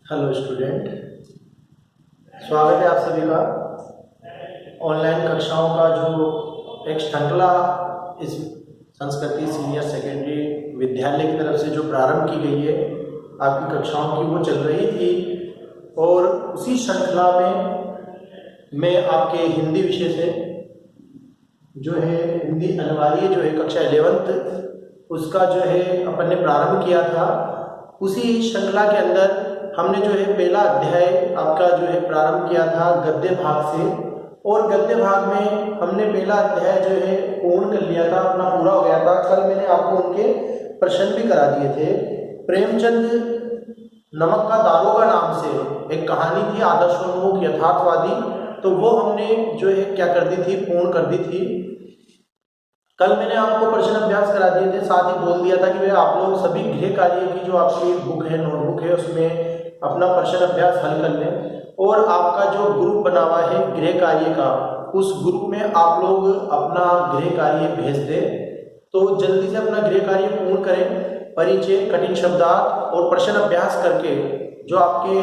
Hello student, स्वागत है आप सभी का। ऑनलाइन कक्षाओं का जो एक श्रृंखला इस संस्कृति सीनियर सेकेंडरी विद्यालय की तरफ से जो प्रारंभ की गई है आपकी कक्षाओं की, वो चल रही थी। और उसी श्रृंखला में मैं आपके हिंदी विषय से जो है हिंदी अनिवार्य जो है कक्षा 11th उसका जो है अपन ने प्रारंभ किया था। उसी श्रृंखला के अंदर हमने जो है पहला अध्याय आपका जो है प्रारंभ किया था गद्य भाग से, और गद्य भाग में हमने पहला अध्याय जो है पूर्ण कर लिया था, अपना पूरा हो गया था। कल मैंने आपको उनके प्रश्न भी करा दिए थे। प्रेमचंद नमक का दारोगा नाम से एक कहानी थी, आदर्शोन्मुख यथार्थवादी, तो वो हमने जो है क्या कर दी थी, पूर्ण कर दी थी। कल मैंने आपको प्रश्न अभ्यास करा दिए थे, साथ ही बोल दिया था कि भाई आप लोग सभी गृह कार्य की जो आपकी बुक है, नोटबुक है, उसमें अपना प्रश्न अभ्यास हल कर लें। और आपका जो ग्रुप बना हुआ है गृह कार्य का, उस ग्रुप में आप लोग अपना गृह कार्य भेज दें। तो जल्दी से अपना गृह कार्य पूर्ण करें। परिचय, कठिन शब्दार्थ और प्रश्न अभ्यास करके जो आपके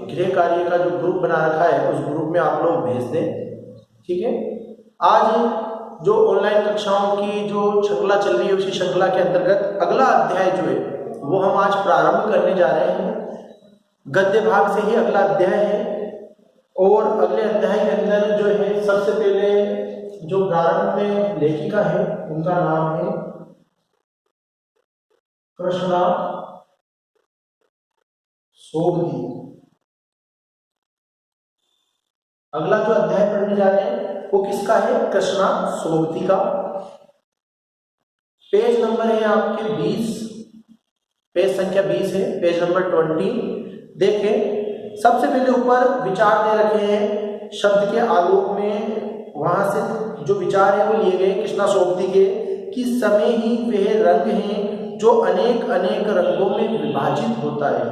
गृह कार्य का जो ग्रुप बना रखा है उस ग्रुप में आप लोग भेज दें। ठीक है। आज जो ऑनलाइन कक्षाओं की जो श्रृंखला चल रही है उसी श्रृंखला के अंतर्गत अगला अध्याय जो है वो हम आज प्रारंभ करने जा रहे हैं। गद्य भाग से ही अगला अध्याय है, और अगले अध्याय के अंदर जो है सबसे पहले जो प्रारंभ में लेखिका है उनका नाम है कृष्णा सोबती। अगला जो अध्याय पढ़ने जा रहे हैं वो किसका है? कृष्णा सोबती का। पेज नंबर है आपके 20, पेज संख्या 20 है, पेज नंबर 20। देखें, सबसे पहले ऊपर विचार दे रखे हैं शब्द के आलोक में, वहां से जो विचार है वो लिए गए कृष्णा सोबती के कि समय ही वह रंग है जो अनेक अनेक रंगों में विभाजित होता है।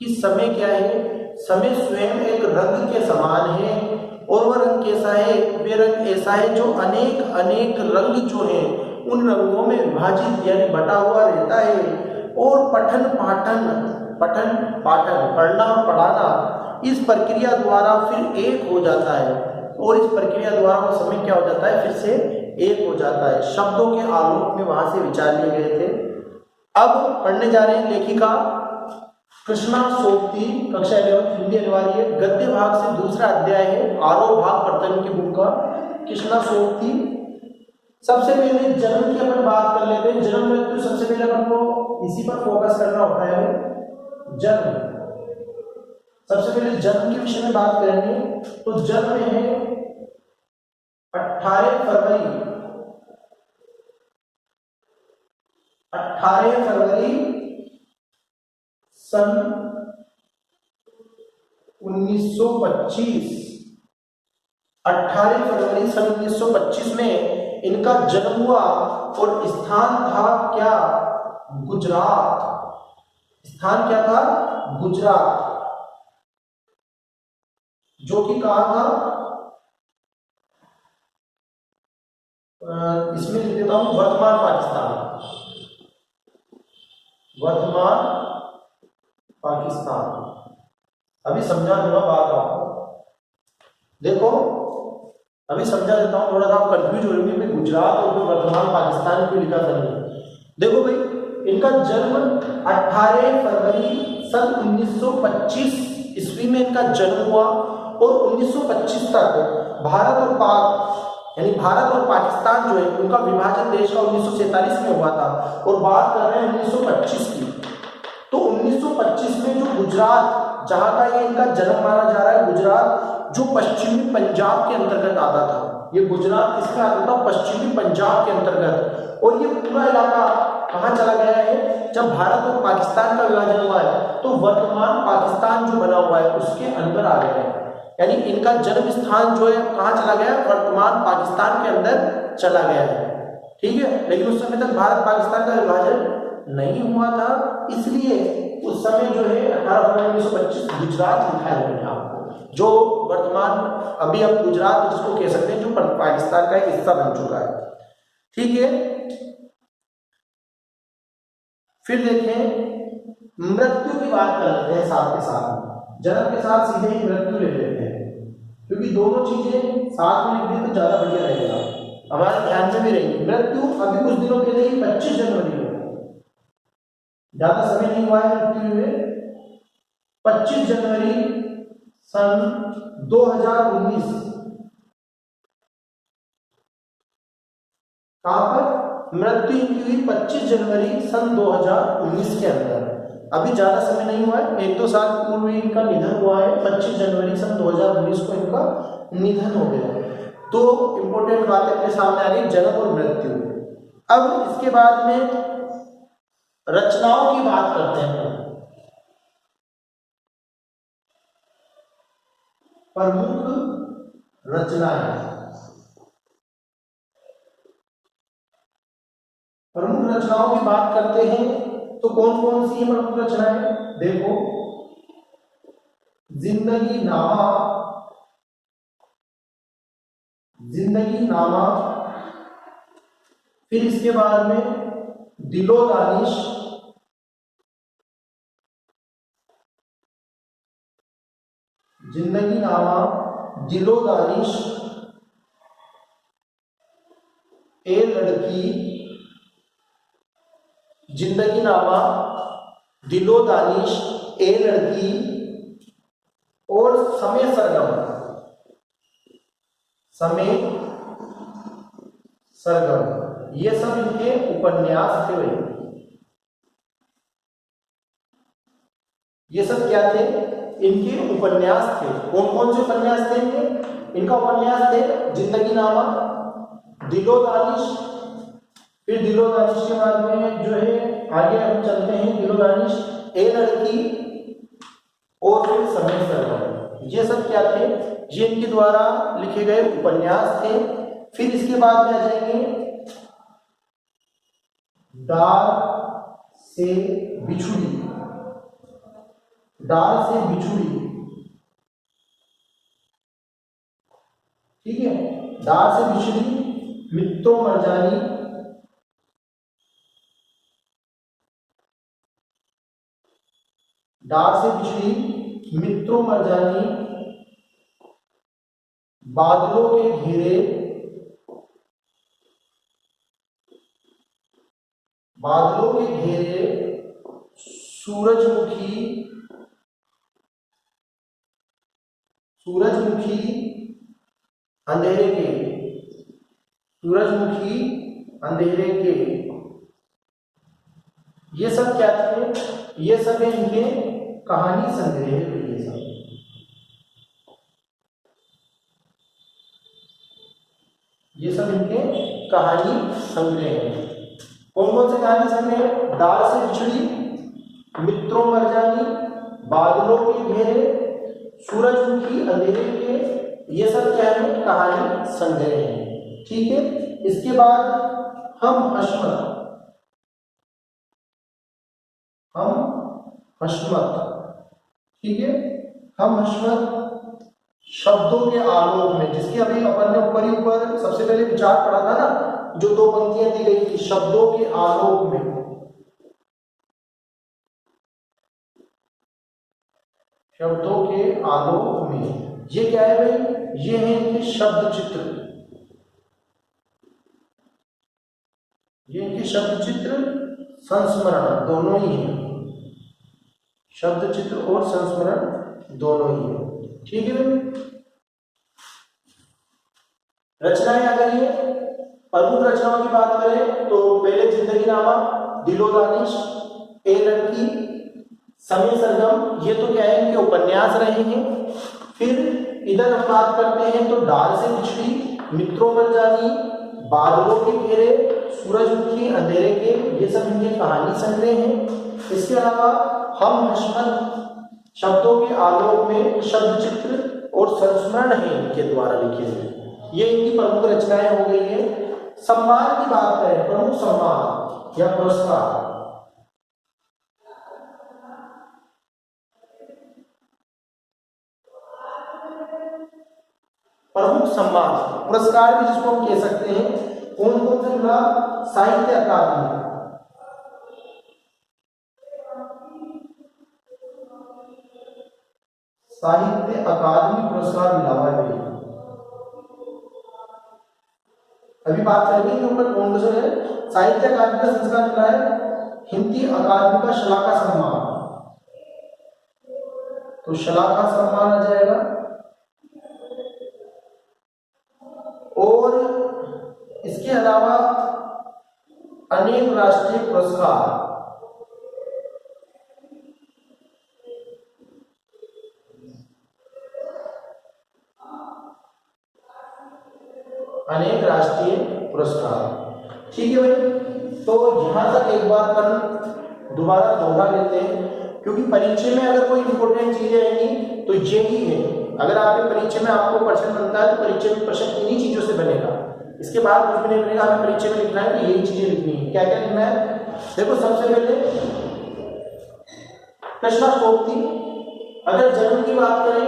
कि समय क्या है? समय स्वयं एक रंग के समान है, और वह रंग कैसा है? वे रंग ऐसा है जो अनेक अनेक रंग जो है उन रंगों में विभाजित यानी बटा हुआ रहता है। और पठन पाठन पढ़ना पढ़ाना इस प्रक्रिया द्वारा फिर एक हो जाता है, और इस प्रक्रिया द्वारा वो समय क्या हो जाता है? फिर से एक हो जाता है। शब्दों के आलोक में वहां से विचार लिए गए थे। अब पढ़ने जा रहे हैं लेखिका कृष्णा सोबती, कक्षा 11 हिंदी अनिवार्य, गद्य भाग से दूसरा अध्याय है, आरोह भाग प्रतन की बुक का। कृष्णा सोबती। सबसे पहले जन्म की अपन बात कर लेते हैं। जन्म में तो सबसे पहले अपन को इसी पर फोकस करना होता है, जन्म। सबसे पहले जन्म के विषय में बात करेंगे। तो जन्म है 18 फरवरी सन 1925। 18 फरवरी सन 1925 में इनका जन्म हुआ, और स्थान था क्या? गुजरात। स्थान क्या था? गुजरात। जो कि कहा था, इसमें लिख देता हूं वर्तमान पाकिस्तान। वर्तमान पाकिस्तान। अभी समझा दूंगा बात आपको। देखो, अभी समझा देता हूं, थोड़ा सा आप कंफ्यूज हो रहे हैं गुजरात और फिर वर्तमान पाकिस्तान क्यों लिखा था। देखो भाई, इनका जन्म 18 फरवरी सन 1925 ईस्वी में इनका जन्म हुआ, और 1925 तक भारत और पाक यानी भारत और पाकिस्तान जो है उनका विभाजन देश का 1947 में हुआ था, और बात कर रहे हैं 1925 की। तो 1925 में जो गुजरात, जहां का ये इनका जन्म माना जा रहा है, गुजरात जो पश्चिमी पंजाब के अंतर्गत आता था। ये गुजरात किसमें आता था? पश्चिमी पंजाब के अंतर्गत। और ये पूरा इलाका कहाँ चला गया है? जब भारत और पाकिस्तान का विभाजन हुआ है तो वर्तमान पाकिस्तान जो बना हुआ है उसके अंदर आ गया है। यानी इनका जन्म स्थान जो है कहाँ चला गया? वर्तमान पाकिस्तान के अंदर चला गया है। ठीक है। लेकिन उस समय तक भारत पाकिस्तान का विभाजन नहीं हुआ था, इसलिए उस समय जो है 18 फरवरी 1925 गुजरात लिखा है मैंने आपको, जो वर्तमान अभी हम गुजरात जिसको कह सकते हैं, जो पाकिस्तान का एक हिस्सा बन चुका है। ठीक है। फिर देखें, मृत्यु की बात कर लेते हैं साथ के साथ। जन्म के साथ सीधे ही मृत्यु ले लेते हैं, क्योंकि दोनों चीजें साथ में लिख दें तो ज्यादा बढ़िया रहेगा, हमारे ध्यान में भी रहेगी। मृत्यु अभी कुछ दिनों पहले ही 25 जनवरी को, ज्यादा समय नहीं हुआ है मृत्यु में, 25 जनवरी सन 2019। कहां पर मृत्यु इनकी हुई? 25 जनवरी सन 2019 के अंदर। अभी ज्यादा समय नहीं हुआ है, 1-2 साल पूर्व इनका निधन हुआ है। 25 जनवरी सन 2019 को इनका निधन हो गया। तो इंपॉर्टेंट बातें अपने सामने आ गई, जन्म और मृत्यु। अब इसके बाद में रचनाओं की बात करते हैं। प्रमुख रचनाएं, प्रमुख रचनाओं की बात करते हैं तो कौन कौन सी है प्रमुख रचनाएं? देखो, जिंदगी नामा, जिंदगी नामा, फिर इसके बाद में दिलो दानिश, जिंदगी नामा, दिलो दानिश, ए लड़की, जिंदगी नामा, दिलो दानिश, ए लड़की, और समय सरगम, समय सरगम, ये सब इनके उपन्यास थे भाई। ये सब क्या थे? इनके उपन्यास थे। कौन कौन से उपन्यास थे इनके? इनका उपन्यास थे जिंदगी नामा, दिलो दानिश, फिर दिलो दानिश के बाद में जो है आगे हम चलते हैं, दिलो दानिश, ए लड़की, और फिर समय सरगम। ये सब क्या थे? ये इनके द्वारा लिखे गए उपन्यास थे। फिर इसके बाद में आ जाएंगे डार से बिछुड़ी, डार से बिछुड़ी, ठीक है, डार से बिछुड़ी, मित्रों मरजानी, डार से बिछड़ी, मित्रों मरजानी, बादलों के घेरे, बादलों के घेरे, सूरजमुखी, सूरजमुखी अंधेरे के, सूरजमुखी अंधेरे के, ये सब क्या थे? ये सब इनके कहानी संग्रह। ये सब इनके कहानी संग्रह हैं। कौन कौन से कहानी संग्रह? डार से बिछड़ी, मित्रों मरजानी, बादलों के घेरे, सूरजमुखी अंधेरे के, ये सब क्या है? कहानी संग्रह है। ठीक है, इसके बाद हम हशमत, हम हशमत, ठीक है, हम हशमत शब्दों के आलोक में, जिसकी अभी अपन ने ऊपर ही ऊपर सबसे पहले विचार पढ़ा था ना, जो 2 पंक्तियां दी गई थी, शब्दों के आलोक में, शब्दों के आलोक में, ये क्या है भाई? ये है इनके शब्द चित्र, ये इनके शब्द चित्र, संस्मरण दोनों ही है, शब्द चित्र और संस्मरण दोनों ही है। ठीक है भाई, रचनाएं आ गई है। प्रमुख रचनाओं की बात करें तो पहले जिंदगी नामा, दिलो दानिश, ए लड़की, समय सरगम, ये तो क्या है? इनके उपन्यास रहे हैं। फिर इधर हम बात करते हैं तो डार से बिछड़ी, मित्रों मरजानी, बादलों के घेरे, सूरजमुखी अंधेरे के, ये सब इनके कहानी संग्रह हैं। इसके अलावा हम हशमत शब्दों के आलोक में, शब्द चित्र और संस्मरण है इनके द्वारा लिखे हुए, ये इनकी प्रमुख रचनाएं हो गई है। सम्मान की बात करें, प्रमुख सम्मान या पुरस्कार, प्रमुख सम्मान पुरस्कार भी जिसको हम कह सकते हैं, कौन कौन से मिला? साहित्य अकादमी, साहित्य अकादमी पुरस्कार मिला हुआ है। अभी बात करेंगे कि ऊपर कौन से है। साहित्य अकादमी का संस्कार मिला है हिंदी अकादमी का शलाका सम्मान, तो शलाका सम्मान आ जाएगा। और इसके अलावा अनेक राष्ट्रीय पुरस्कार, अनेक राष्ट्रीय पुरस्कार। ठीक है भाई, तो यहां तक एक बार अपन दोबारा दोहरा लेते हैं, क्योंकि परीक्षा में अगर कोई इंपॉर्टेंट चीजें आएंगी तो ये ही है। अगर आपके परीक्षा में आपको प्रश्न बनता है तो परीक्षा में प्रश्न इन्हीं चीजों से बनेगा, इसके बाद कुछ भी नहीं बनेगा। हमें परीक्षा में लिखना है कि यही चीजें लिखनी है। क्या क्या लिखना है? देखो, सबसे पहले कृष्णाष्टोक्ति। अगर जन्म की बात करें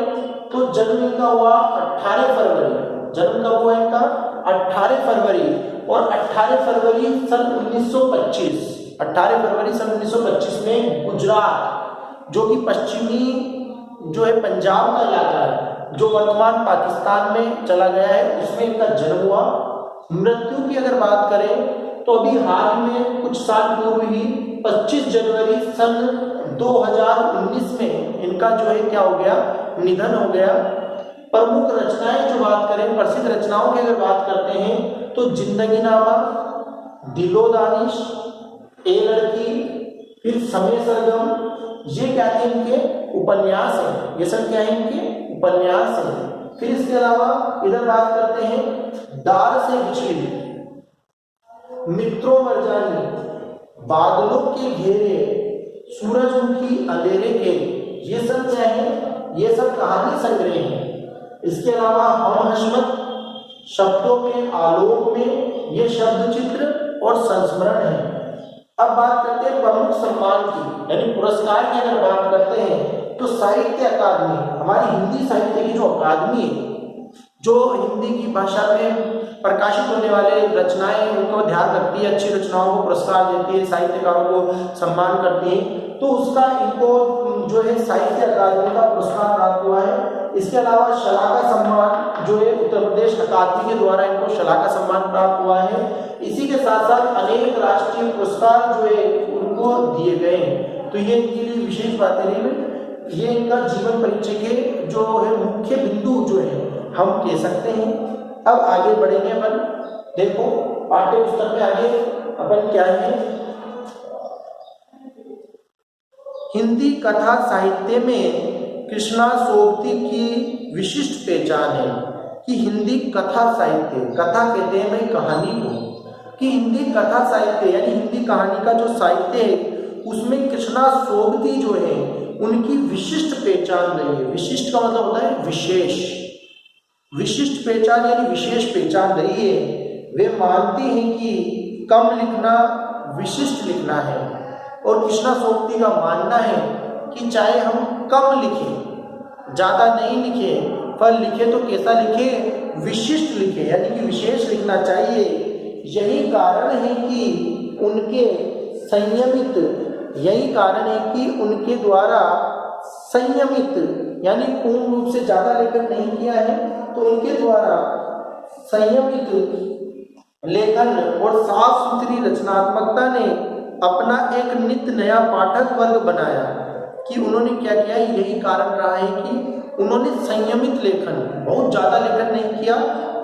तो जन्म इनका हुआ 18 फरवरी। जन्म कब हुआ इनका? 18 फरवरी। और 18 फरवरी सन 1925, 18 फरवरी सन 1925 में गुजरात, जो कि पश्चिमी जो है पंजाब का इलाका है, जो वर्तमान पाकिस्तान में चला गया है, उसमें इनका जन्म हुआ। मृत्यु की अगर बात करें तो अभी हाल में कुछ साल पूर्व ही 25 जनवरी सन 2019 में इनका जो है क्या हो गया? निधन हो गया। प्रमुख रचनाएं जो बात करें, प्रसिद्ध रचनाओं की अगर बात करते हैं तो जिंदगी नामा, दिलो दानिश, ए लड़की, फिर समय सरगम, ये क्या है? इनके उपन्यास हैं। ये सब क्या है? इनके उपन्यास हैं। फिर इसके अलावा इधर बात करते हैं दार से विचलित, मित्रों मरजानी, बादलों के घेरे, सूरजमुखी अंधेरे के, ये सब क्या है? ये सब कहानी संग्रह हैं। इसके अलावा हम हशमत, शब्दों के आलोक में, ये शब्द चित्र और संस्मरण है। अब बात करते हैं प्रमुख सम्मान की, यानी पुरस्कार की अगर बात करते हैं तो साहित्य अकादमी, हमारी हिंदी साहित्य की जो अकादमी है, जो हिंदी की भाषा में प्रकाशित होने वाले रचनाएं उनको ध्यान रखती है, अच्छी रचनाओं को पुरस्कार देती है, साहित्यकारों को सम्मान करती है, तो उसका इनको जो है साहित्य अकादमी का पुरस्कार प्राप्त हुआ है। इसके अलावा शलाका सम्मान जो है उत्तर प्रदेश अकादमी के द्वारा इनको शलाका सम्मान प्राप्त हुआ है। इसी के साथ साथ अनेक राष्ट्रीय पुरस्कार जो है उनको दिए गए हैं। तो ये इनके लिए विशेष बातें नहीं, ये इनका जीवन परिचय के जो है मुख्य बिंदु जो है हम कह सकते हैं। अब आगे बढ़ेंगे अपन। देखो पाठ्य पुस्तक में आगे अपन क्या है, हिंदी कथा साहित्य में कृष्णा सोबती की विशिष्ट पहचान है कि हिंदी कथा साहित्य, कथा कहते हैं भाई कहानी को, कि हिंदी कथा साहित्य यानी हिंदी कहानी का जो साहित्य है उसमें कृष्णा सोबती जो है उनकी विशिष्ट पहचान रही है। विशिष्ट का मतलब होता है विशेष, विशिष्ट पहचान यानी विशेष पहचान रही है। वे मानती हैं कि कम लिखना विशिष्ट लिखना है, और कृष्णा सोबती का मानना है कि चाहे हम कम लिखें, ज़्यादा नहीं लिखें, पर लिखे तो कैसा लिखे? विशिष्ट लिखे, यानी कि विशेष लिखना चाहिए। यही कारण है कि उनके संयमित, यही कारण है कि उनके द्वारा संयमित यानी पूर्ण रूप से ज़्यादा लेखन नहीं किया है, तो उनके द्वारा संयमित लेखन और साफ सुथरी रचनात्मकता ने अपना एक नित्य नया पाठक वर्ग बनाया। कि उन्होंने क्या किया, यही कारण रहा है कि उन्होंने संयमित लेखन, बहुत ज़्यादा लेखन नहीं किया,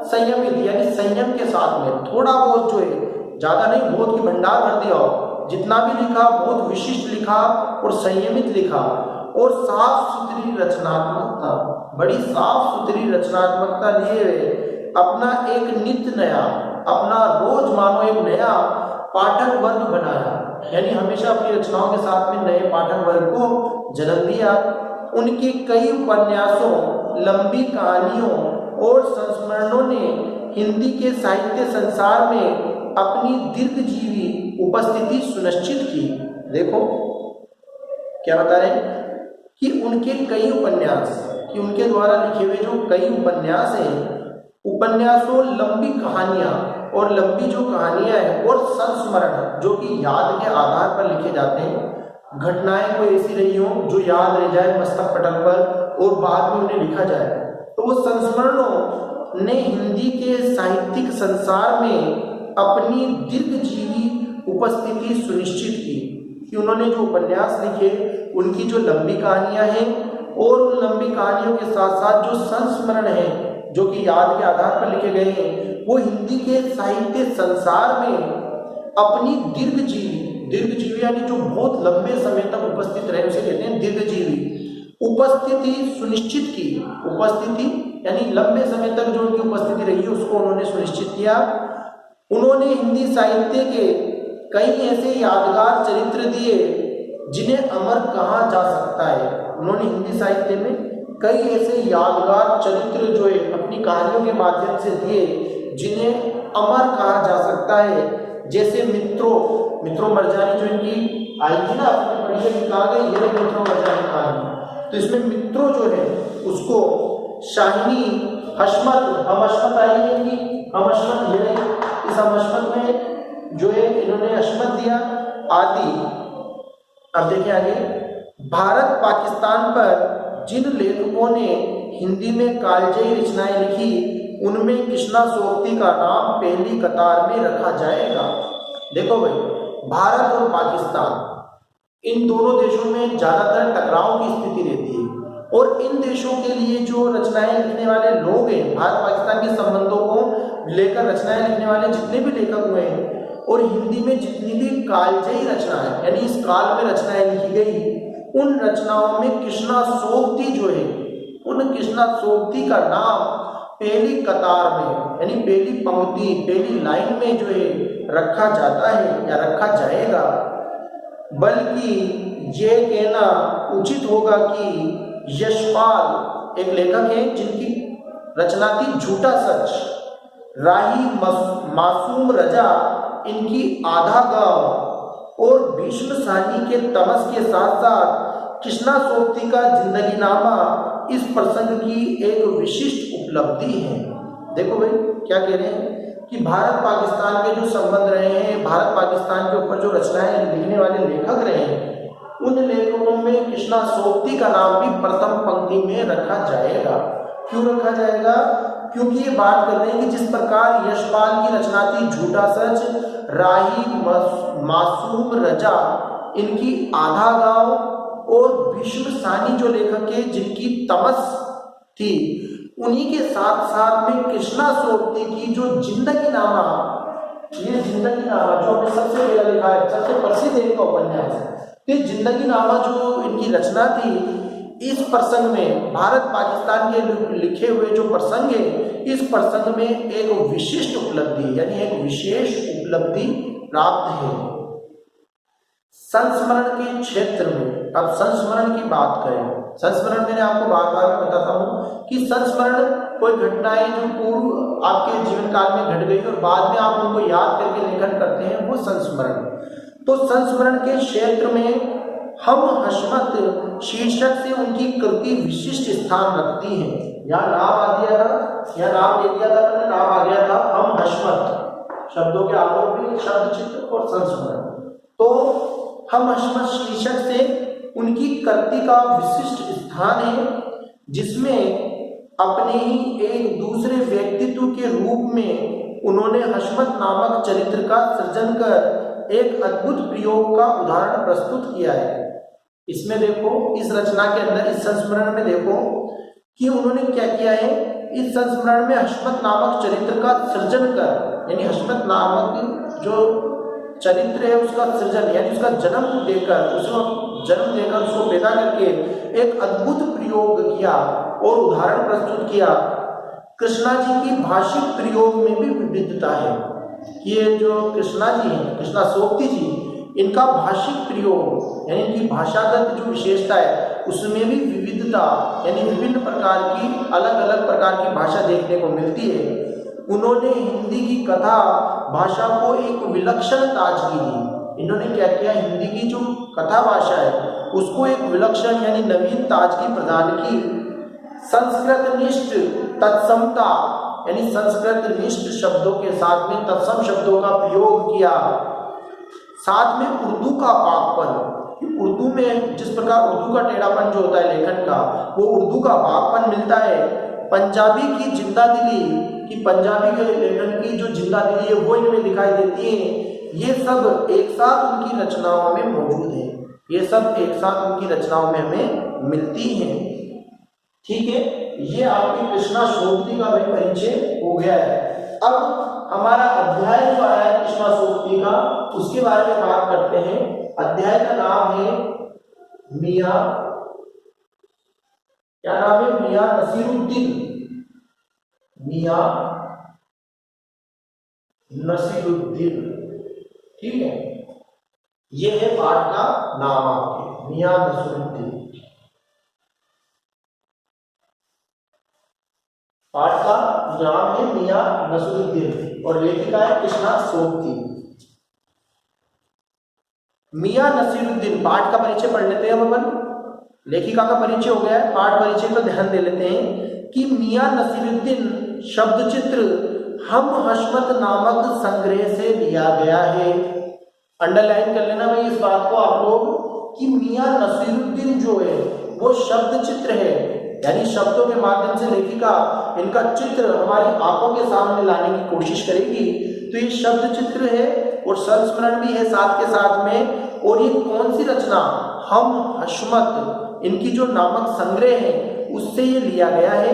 संयमित यानी संयम के साथ में थोड़ा बहुत जो है, ज़्यादा नहीं बहुत की भंडार भर दिया हो, जितना भी लिखा बहुत विशिष्ट लिखा और संयमित लिखा। और साफ सुथरी रचनात्मकता, बड़ी साफ सुथरी रचनात्मकता लिए हुए अपना एक नित्य नया, अपना रोज मानो एक नया पाठक वर्ग बनाया, यानी हमेशा अपनी रचनाओं के साथ में नए पाठक वर्ग को जन्म दिया। उनके कई उपन्यासों, लंबी कहानियों और संस्मरणों ने हिंदी के साहित्य संसार में अपनी दीर्घजीवी उपस्थिति सुनिश्चित की। देखो क्या बता रहे हैं कि उनके कई उपन्यास, कि उनके द्वारा लिखे हुए जो कई उपन्यास हैं, उपन्यासों, लंबी कहानियाँ और लंबी जो कहानियाँ हैं और संस्मरण जो कि याद के आधार पर लिखे जाते हैं, घटनाएं कोई ऐसी रही हो जो याद रह जाए मस्तक पटल पर, और बाद में उन्हें लिखा जाए। तो वो संस्मरणों ने हिंदी के साहित्यिक संसार में अपनी दीर्घजीवी उपस्थिति सुनिश्चित की कि उन्होंने जो उपन्यास लिखे, उनकी जो लंबी कहानियां हैं और उन लंबी कहानियों के साथ साथ जो संस्मरण हैं जो कि याद के आधार पर लिखे गए हैं, वो हिंदी के साहित्य संसार में अपनी दीर्घजीवी यानी जो बहुत लंबे समय तक उपस्थित रहे, उसे कहते हैं दीर्घजीवी उपस्थिति सुनिश्चित की। उपस्थिति यानी लंबे समय तक जो उनकी उपस्थिति रही है उसको उन्होंने सुनिश्चित किया। उन्होंने हिंदी साहित्य के कई ऐसे यादगार चरित्र दिए जिन्हें अमर कहा जा सकता है। उन्होंने हिंदी साहित्य में कई ऐसे यादगार चरित्र जो है अपनी कहानियों के माध्यम से दिए जिन्हें अमर कहा जा सकता है। जैसे मित्रों मरजानी जो इनकी आई थी ना, अपने पढ़िए में कहा गया ये मित्रों मरजानी कहानी, तो इसमें मित्रों जो है उसको शाहिनी, हशमत, हम हशमत आई है कि हम हशमत, ये इस हम हशमत में जो है इन्होंने हशमत दिया आदि। अब देखिए आगे, भारत पाकिस्तान पर जिन लेखकों ने हिंदी में कालजयी रचनाएं लिखी उनमें कृष्णा सोबती का नाम पहली कतार में रखा जाएगा। देखो भाई, भारत और पाकिस्तान इन दोनों देशों में ज्यादातर टकराव की स्थिति रहती है और इन देशों के लिए जो रचनाएं लिखने वाले लोग हैं, भारत पाकिस्तान के संबंधों को लेकर रचनाएं लिखने वाले जितने भी लेखक हुए हैं और हिंदी में जितनी भी कालजयी रचनाएं यानी इस काल में रचनाएं लिखी गई, उन रचनाओं में कृष्णा सोबती जो है, उन कृष्णा सोबती का नाम पहली कतार में यानी पहली पंक्ति, पहली लाइन में जो है रखा जाता है या रखा जाएगा। बल्कि ये कहना उचित होगा कि यशपाल एक लेखक है जिनकी रचना थी झूठा सच, राही मासूम रजा इनकी आधा गांव और भीष्म साहनी के तमस के साथ साथ कृष्णा सोबती का जिंदगी नामा इस प्रसंग की एक विशिष्ट उपलब्धि है। देखो भाई क्या कह रहे हैं कि भारत पाकिस्तान के जो संबंध रहे हैं, भारत पाकिस्तान के ऊपर जो रचनाएं लिखने वाले लेखक रहे हैं, उन लेखकों में कृष्णा सोबती का नाम भी प्रथम पंक्ति में रखा जाएगा। क्यों रखा जाएगा? क्योंकि ये बात कर रहे हैं कि जिस प्रकार यशपाल की रचना थी झूठा सच, राही मासूम रजा इनकी आधा गांव और भीष्म साहनी जो लेखक है जिनकी तमस थी, उन्हीं के साथ साथ में कृष्णा सोबती की जो जिंदगी नामा, ये जिंदगी नामा जो हमने सबसे पहला लिखा है, सबसे प्रसिद्ध इनका उपन्यास है, तो जिंदगी नामा जो इनकी रचना थी, इस प्रसंग में भारत पाकिस्तान के लिखे हुए जो प्रसंग है, इस प्रसंग में एक विशिष्ट उपलब्धि यानी एक विशेष उपलब्धि प्राप्त है। संस्मरण के क्षेत्र में, अब संस्मरण की बात करें, संस्मरण मैंने आपको बार बार बताता हूँ कि संस्मरण कोई घटनाएं जो पूर्व आपके जीवन काल में घट गई और बाद में आप उनको याद करके लेखन करते हैं, वो संस्मरण। तो संस्मरण के क्षेत्र में हम हशमत शीर्षक से उनकी कृति विशिष्ट स्थान रखती है। यहाँ नाम आ गया था, यहाँ नाम ले दिया था, नाम आ गया था हम हशमत, शब्दों के आलोक में शब्द चित्र और संस्मरण। तो हम हशमत शीर्षक से उनकी कृति का विशिष्ट स्थान है जिसमें अपने ही एक दूसरे व्यक्तित्व के रूप में उन्होंने हशमत नामक चरित्र का सृजन कर एक अद्भुत प्रयोग का उदाहरण प्रस्तुत किया है। इसमें देखो, इस रचना के अंदर, इस संस्मरण में देखो कि उन्होंने क्या किया है। इस संस्मरण में हशमत नामक चरित्र का सृजन कर, यानी हशमत नामक जो चरित्र है उसका सृजन यानी उसका जन्म देकर, उसको पैदा करके एक अद्भुत प्रयोग किया और उदाहरण प्रस्तुत किया। कृष्णा जी की भाषिक प्रयोग में भी विविधता है। ये जो कृष्णा जी हैं, कृष्णा सोबती जी, इनका भाषिक प्रयोग यानी इनकी भाषागत जो विशेषता है उसमें भी विविधता यानी विभिन्न प्रकार की अलग अलग प्रकार की भाषा देखने को मिलती है। उन्होंने हिंदी की कथा भाषा को एक विलक्षण ताजगी दी। इन्होंने क्या किया, हिंदी की जो कथा भाषा है उसको एक विलक्षण यानी नवीन ताजगी प्रदान की। संस्कृत निष्ठ तत्समता यानी संस्कृत निष्ठ शब्दों के साथ में तत्सम शब्दों का प्रयोग किया। साथ में उर्दू का पाकपन कि उर्दू में जिस प्रकार उर्दू का टेढ़ापन जो होता है लेखन का, वो उर्दू का वाकपन मिलता है। पंजाबी की जिंदा दिली, कि पंजाबी के लेखन की जो जिंदा दिली है वो इनमें दिखाई देती है। ये सब एक साथ उनकी रचनाओं में मौजूद है, ये सब एक साथ उनकी रचनाओं में हमें मिलती हैं। ठीक है, ये आपकी कृष्णा सोबती का भी परिचय हो गया है। अब हमारा अध्याय जो आया है कृष्णा सोबती का, उसके बारे में बात करते हैं। अध्याय का नाम है मियां, क्या नाम है? मियां नसीरुद्दीन, मियां नसीरुद्दीन। ठीक है, ये है पाठ का नाम आपके, मियां नसीरुद्दीन। पाठ का नाम है मियां नसीरुद्दीन और लेखिका है कृष्णा सोबती। मियां नसीरुद्दीन, पाठ का परिचय पढ़ लेते हैं हम अपन। लेखिका का परिचय हो गया है, पाठ परिचय पर ध्यान दे लेते हैं कि मियां नसीरुद्दीन शब्द चित्र हम हशमत नामक संग्रह से लिया गया है। अंडरलाइन कर लेना भाई इस बात को आप लोग कि मियां नसीरुद्दीन जो है वो शब्द चित्र है, यानी शब्दों के माध्यम से लेखिका इनका चित्र हमारी आंखों के सामने लाने की कोशिश करेगी। तो ये शब्द चित्र है और संस्मरण भी है साथ के साथ में। और ये कौन सी रचना? हम हशमत, इनकी जो नामक संग्रह है उससे ये लिया गया है।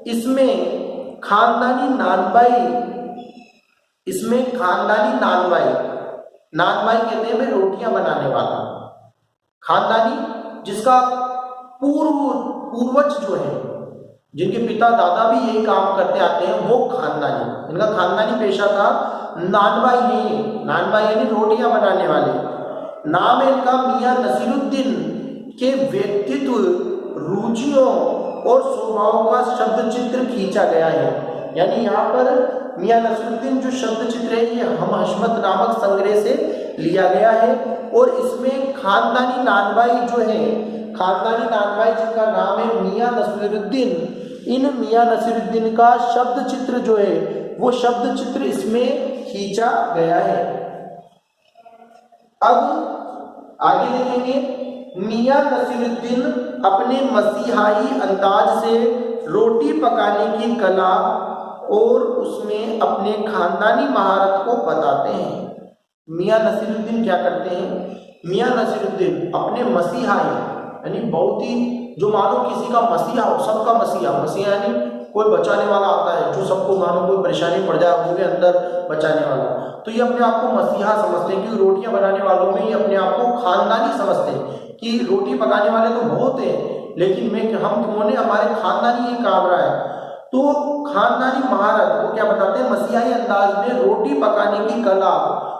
इसमें खानदानी नानबाई, इसमें खानदानी नानबाई, नानबाई कहते हैं भाई रोटियां बनाने वाला, खानदानी जिसका पूर्वज जो है, जिनके पिता दादा भी यही काम करते आते हैं, वो खानदानी, इनका खानदानी पेशा था। नानबाई नहीं, नानबाई यानी रोटियां बनाने वाले। नाम है इनका मियां नसीरुद्दीन के व्यक्तित्व, रुचियों और स्वभाव का शब्द चित्र खींचा गया है। यानी यहाँ पर मियां नसीरुद्दीन जो शब्द चित्र है ये हम हशमत नामक संग्रह से लिया गया है। और इसमें खानदानी नानबाई जो है, खानदानी नानबाई जिनका नाम है मियां नसीरुद्दीन, इन मियां नसीरुद्दीन का शब्द चित्र जो है वो शब्द चित्र इसमें खींचा गया है। अब आगे देखेंगे, मियां नसीरुद्दीन अपने मसीहाई अंदाज से रोटी पकाने की कला और उसमें अपने खानदानी महारत को बताते हैं। मियां नसीरुद्दीन क्या करते हैं? मियां नसीरुद्दीन अपने मसीहाई यानी बहुत ही, जो मानो किसी का मसीहा हो, सबका मसीहा, मसीहा यानी कोई बचाने वाला आता है जो सबको मानो कोई परेशानी पड़ जाए उनके अंदर बचाने वाला, तो ये अपने आप को मसीहा समझते हैं। क्योंकि रोटियां बनाने वालों में ये अपने आप को खानदानी समझते हैं कि रोटी पकाने वाले तो बहुत हैं, लेकिन हम कौन है, हमारे खानदानी ये काम रहा है। तो खानदानी महारत को क्या बताते हैं? मसीहाई अंदाज में रोटी पकाने की कला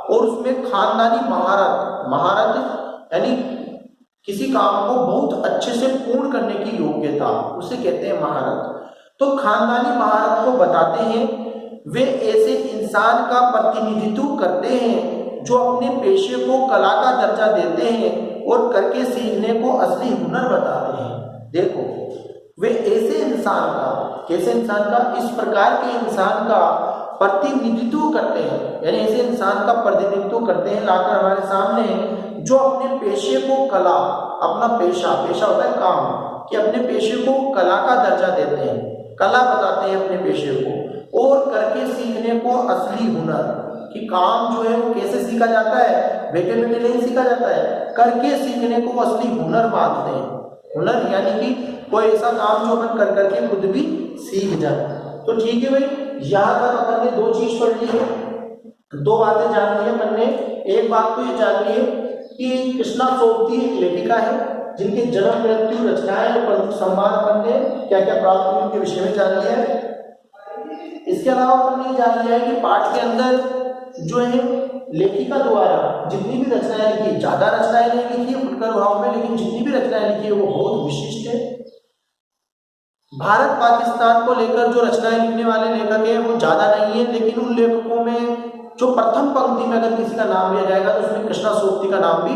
और उसमें खानदानी महारत, महारत यानी किसी काम को बहुत अच्छे से पूर्ण करने की योग्यता, उसे कहते हैं महारत। तो खानदानी महारत को बताते हैं। वे ऐसे इंसान का प्रतिनिधित्व करते हैं जो अपने पेशे को कला का दर्जा देते हैं और करके सीखने को असली हुनर बताते हैं। देखो, वे ऐसे इंसान का, कैसे इंसान का? इस प्रकार के इंसान का प्रतिनिधित्व करते हैं, यानी ऐसे इंसान का प्रतिनिधित्व करते हैं लाकर हमारे सामने जो अपने पेशे को कला, अपना पेशा, पेशा होता है काम, कि अपने पेशे को कला का दर्जा देते हैं, कला बताते हैं अपने पेशे को, और करके सीखने को असली हुनर, कि काम जो है वो कैसे सीखा जाता है, बैठे बैठे नहीं सीखा जाता है, करके सीखने को असली हुनर मानते हैं। हुनर यानी कि कोई ऐसा काम जो अपन कर करके खुद भी सीख जाए। तो ठीक है भाई, यहाँ तक अपन ने दो चीज पढ़ ली है, दो बातें जान ली है अपन ने। एक बात तो ये जान ली है कि कृष्णा सोबती एक लेखिका है जिनके जन्म मृत्यु रचनाएं और सम्मान अपन ने क्या क्या प्राप्त हुई उनके विषय में जान लिया है। इसके अलावा अपन ने जान लिया है कि पाठ के अंदर जो है लेखिका द्वारा जितनी भी रचनाएं लिखी, ज्यादा रचनाएं नहीं लिखी है फुटकर भाव में, लेकिन जितनी भी रचनाएं लिखी है वो बहुत विशिष्ट है। भारत पाकिस्तान को लेकर जो रचनाएं लिखने वाले लेखक हैं वो ज्यादा नहीं है, लेकिन उन लेखकों में जो प्रथम पंक्ति में अगर किसी का नाम लिया जाएगा तो उसमें कृष्णा सोबती का नाम भी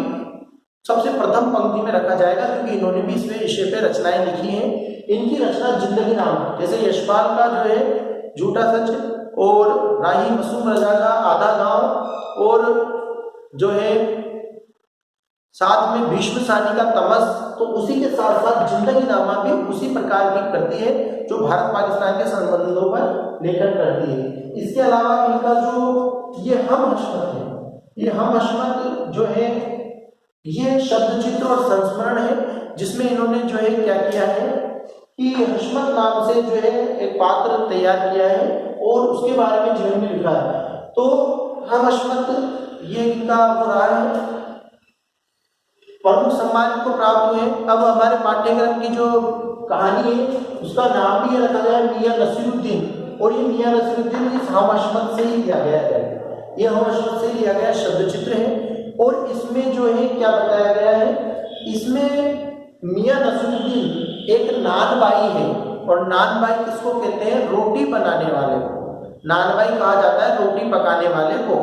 सबसे प्रथम पंक्ति में रखा जाएगा, क्योंकि इन्होंने भी इसमें विषय पे रचनाएं लिखी हैं। इनकी रचना जिंदगी नाम, जैसे यशपाल का जो है झूठा सच, और राही मसूम रजा का आधा गांव, और जो है साथ में भीष्म सानी का तमस, तो उसी के साथ साथ जिंदगी नामा भी उसी प्रकार की करती है जो भारत पाकिस्तान के संबंधों पर लेखन करती है। इसके अलावा इनका जो ये हम हशमत है, ये हम हशमत जो है ये शब्द चित्र और संस्मरण है, जिसमें इन्होंने जो है क्या किया है कि हशमत नाम से जो है एक पात्र तैयार किया है और उसके बारे में जीवन में लिखा है। तो हम हशमत ये इनका वो रहा है, प्रमुख सम्मान को प्राप्त हुए। अब हमारे पाठ्यक्रम की जो कहानी है उसका नाम भी रखा गया है मियां नसीरुद्दीन, और ये मियां नसीरुद्दीन इस हम हशमत से ही लिया गया है, ये हम हशमत से लिया गया शब्द चित्र है। और इसमें जो है क्या बताया गया है, इसमें मियां नसीरुद्दीन एक नानबाई है, और नानबाई किसको कहते हैं, रोटी बनाने वाले को नानबाई कहा जाता है, रोटी पकाने वाले को।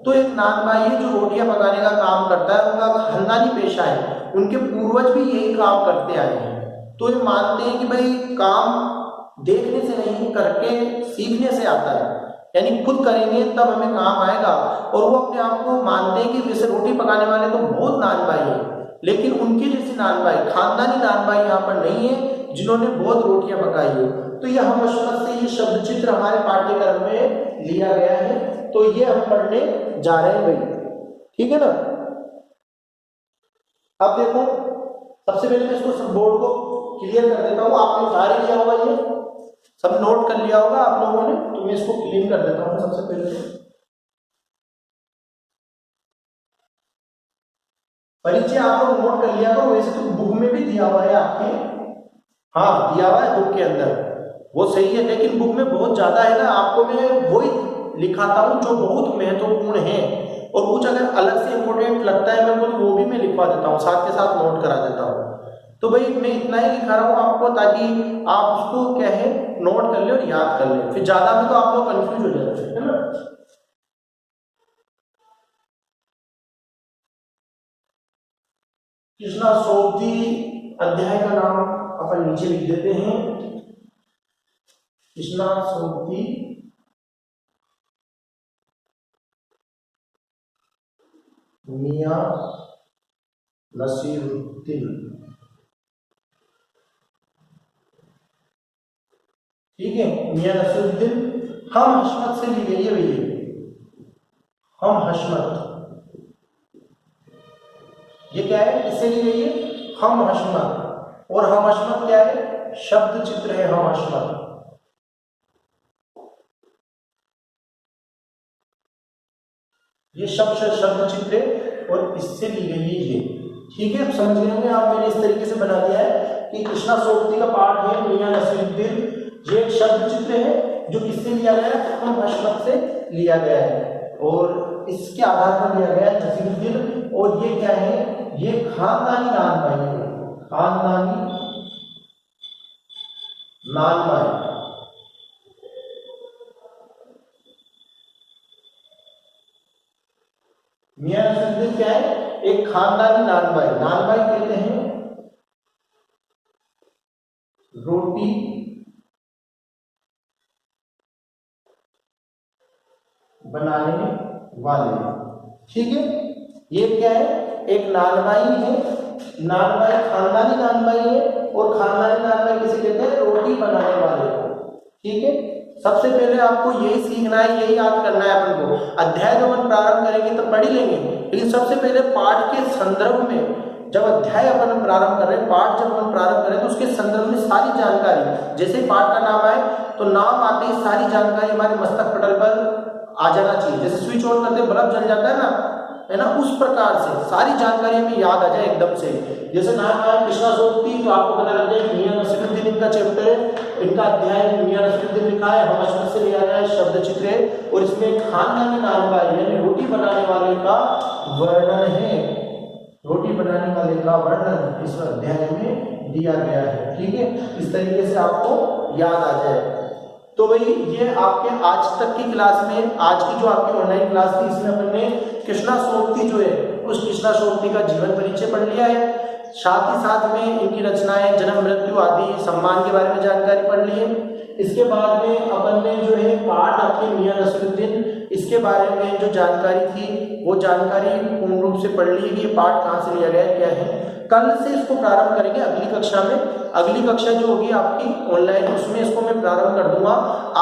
तो एक नानबाई है जो रोटियां पकाने का काम करता है, उनका खानदानी पेशा है, उनके पूर्वज भी यही काम करते आए हैं। तो ये मानते हैं कि भाई काम देखने से नहीं करके सीखने से आता है, यानी खुद करेंगे तब हमें काम आएगा। और वो अपने आप को मानते हैं कि जैसे रोटी पकाने वाले तो बहुत नानबाई है, लेकिन उनकी जैसी नानबाई, खानदानी नानबाई यहाँ पर नहीं है जिन्होंने बहुत रोटियां पकाई हो। तो ये हम हशमत से ये शब्द चित्र हमारे पाठ्यक्रम में लिया गया है, तो ये हम पढ़ने जा रहे हैं भाई, ठीक है ना। अब देखो सबसे पहले मैं इसको सब बोर्ड को क्लियर कर देता हूँ। आपने उतार ही लिया होगा, ये सब नोट कर लिया होगा आप लोगों ने, तो मैं इसको क्लीन कर देता हूँ सबसे पहले। परिचय आप लोग नोट कर लिया करो, वैसे तो बुक में भी दिया हुआ है आपके, हाँ दिया हुआ है बुक के अंदर, वो सही है, लेकिन बुक में बहुत ज्यादा है ना, आपको मैं वही लिखाता हूँ जो बहुत महत्वपूर्ण है, और कुछ अगर अलग से इंपॉर्टेंट लगता है मेरे को तो वो भी मैं लिखवा देता हूँ, साथ के साथ नोट करा देता हूँ। तो भाई मैं इतना ही लिखा रहा हूँ आपको, ताकि आप उसको क्या है नोट कर ले और याद कर ले, फिर ज्यादा में तो आप लोग कंफ्यूज हो जाते हैं, है ना। कृष्णा सोबती अध्याय का नाम अपन नीचे लिख देते हैं, कृष्णा सोबती मियां नसीरुद्दीन, ठीक है, मियां नसीरुद्दीन हम हशमत से ली गई है भैया, हम हशमत ये क्या है, किससे ली गई है, हम हशमत, और हम हशमत क्या है, शब्द चित्र है हम हशमत। ये शब्द चित्र है और इससे ली गई है ये, ठीक है, समझ गए होंगे आप। मैंने इस तरीके से बना दिया है कि कृष्णा सोबती का पाठ है मियां नसीरुद्दीन, ये एक शब्द चित्र है जो किससे लिया गया है, हम हशमत से लिया गया है, और इसके आधार पर लिया गया है नसीरुद्दीन। और ये क्या है, ये खानदानी नानबाई है, खानदानी नानबाई, मियां नसीरुद्दीन क्या है, एक खानदानी नानबाई। नानबाई कहते हैं रोटी बनाने वाले, ठीक है। ये क्या है, एक नानबाई है, नानबाई खानदानी नानबाई है, और खानदानी नानबाई किसे कहते हैं, रोटी बनाने वाले को, ठीक है। सबसे पहले आपको यही सीखना है, यही याद करना है अपन को। अध्याय जब अपन प्रारंभ करेंगे तो पढ़ ही लेंगे, लेकिन सबसे पहले पाठ के संदर्भ में जब अध्याय अपन प्रारंभ कर रहे हैं, पाठ जब अपन प्रारंभ करें तो उसके संदर्भ में सारी जानकारी, जैसे पाठ का नाम आए तो नाम आते ही सारी जानकारी हमारे मस्तक पटल पर आ जाना चाहिए। जैसे स्विच ऑन करते बल्ब जल जाता है ना, उस प्रकार से सारी जानकारी हमें याद आ जाए एकदम से। जैसे नाम आया कृष्णा सोबती, तो आपको पता लग जाए मियां नसीरुद्दीन इनका चैप्टर है, इनका अध्याय मियां नसीरुद्दीन लिखा है, हम हशमत से लिया गया है, शब्द चित्र है, और इसमें खानदानी नानबाई यानी रोटी बनाने वाले का वर्णन है, रोटी बनाने वाले का वर्णन इस अध्याय में दिया गया है, ठीक है। इस तरीके से आपको याद आ जाए। तो भाई ये आपके आज तक की क्लास में, आज की जो आपकी ऑनलाइन क्लास थी, इसमें अपन ने कृष्णा सोबती जो है उस कृष्णा सोबती का जीवन परिचय पढ़ लिया है, साथ ही साथ में इनकी रचनाएं, जन्म मृत्यु आदि सम्मान के बारे में जानकारी पढ़ ली है। इसके बाद में अपन ने जो है पाठ आपके मियां नसीरुद्दीन, इसके बारे में जो जानकारी थी वो जानकारी पूर्ण रूप से पढ़ ली कि ये पाठ कहाँ से लिया गया है, क्या है। कल से इसको प्रारंभ करेंगे अगली कक्षा में। अगली कक्षा जो होगी आपकी ऑनलाइन, उसमें इसको मैं प्रारंभ कर दूंगा।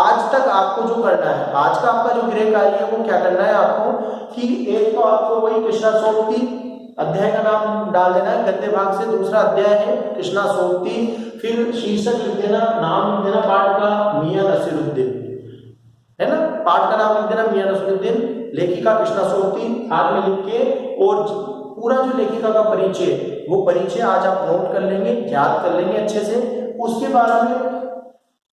आज तक आपको जो करना है, आज का आपका जो गृह कार्य है वो क्या करना है आपको, कि एक तो आपको वही कृष्णाशोक्ति अध्याय का नाम डाल देना है गद्य भाग से। दूसरा अध्याय है कृष्णाशोक्ति, फिर शीर्षक लिख देना, नाम लिख देना पाठ का मियां नसीरुद्दीन, है ना। पाठ का नाम लिख देना मियां नसीरुद्दीन, लेखिका कृष्णाशोक्ति हाथ में लिख के, और पूरा जो लेखिका का परिचय, वो परिचय आज आप नोट कर लेंगे, याद कर लेंगे अच्छे से। उसके बाद में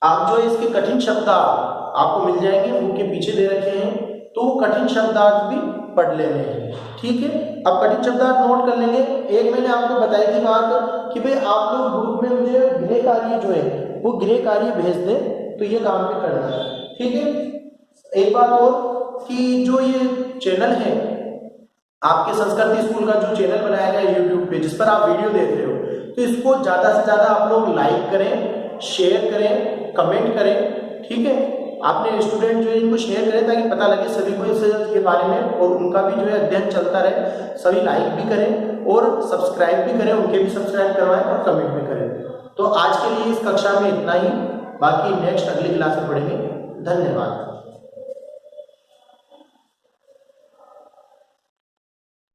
आप जो इसके कठिन शब्द आपको मिल जाएंगे, उनके पीछे दे रखे हैं, तो वो कठिन शब्दार्थ भी पढ़ लेने हैं, ठीक है। अब कठिन शब्दार्थ नोट कर लेंगे। एक मैंने आपको बताई थी बात कि भाई आप लोग ग्रुप में मुझे गृह कार्य जो है वो गृह कार्य भेज दें, तो ये काम भी करना है, ठीक है। एक बात और कि जो ये चैनल है आपके संस्कृति स्कूल का, जो चैनल बनाया गया है यूट्यूब पे, जिस पर आप वीडियो देख रहे हो, तो इसको ज्यादा से ज्यादा आप लोग लाइक करें, शेयर करें, कमेंट करें, ठीक है। आपने स्टूडेंट जो है इनको शेयर करें ताकि पता लगे सभी को इसके बारे में, और उनका भी जो है अध्ययन चलता रहे। सभी लाइक भी करें और सब्सक्राइब भी करें, उनके भी सब्सक्राइब करवाएं और कमेंट भी करें। तो आज के लिए इस कक्षा में इतना ही, बाकी नेक्स्ट अगली क्लास में पढ़ेंगे। धन्यवाद।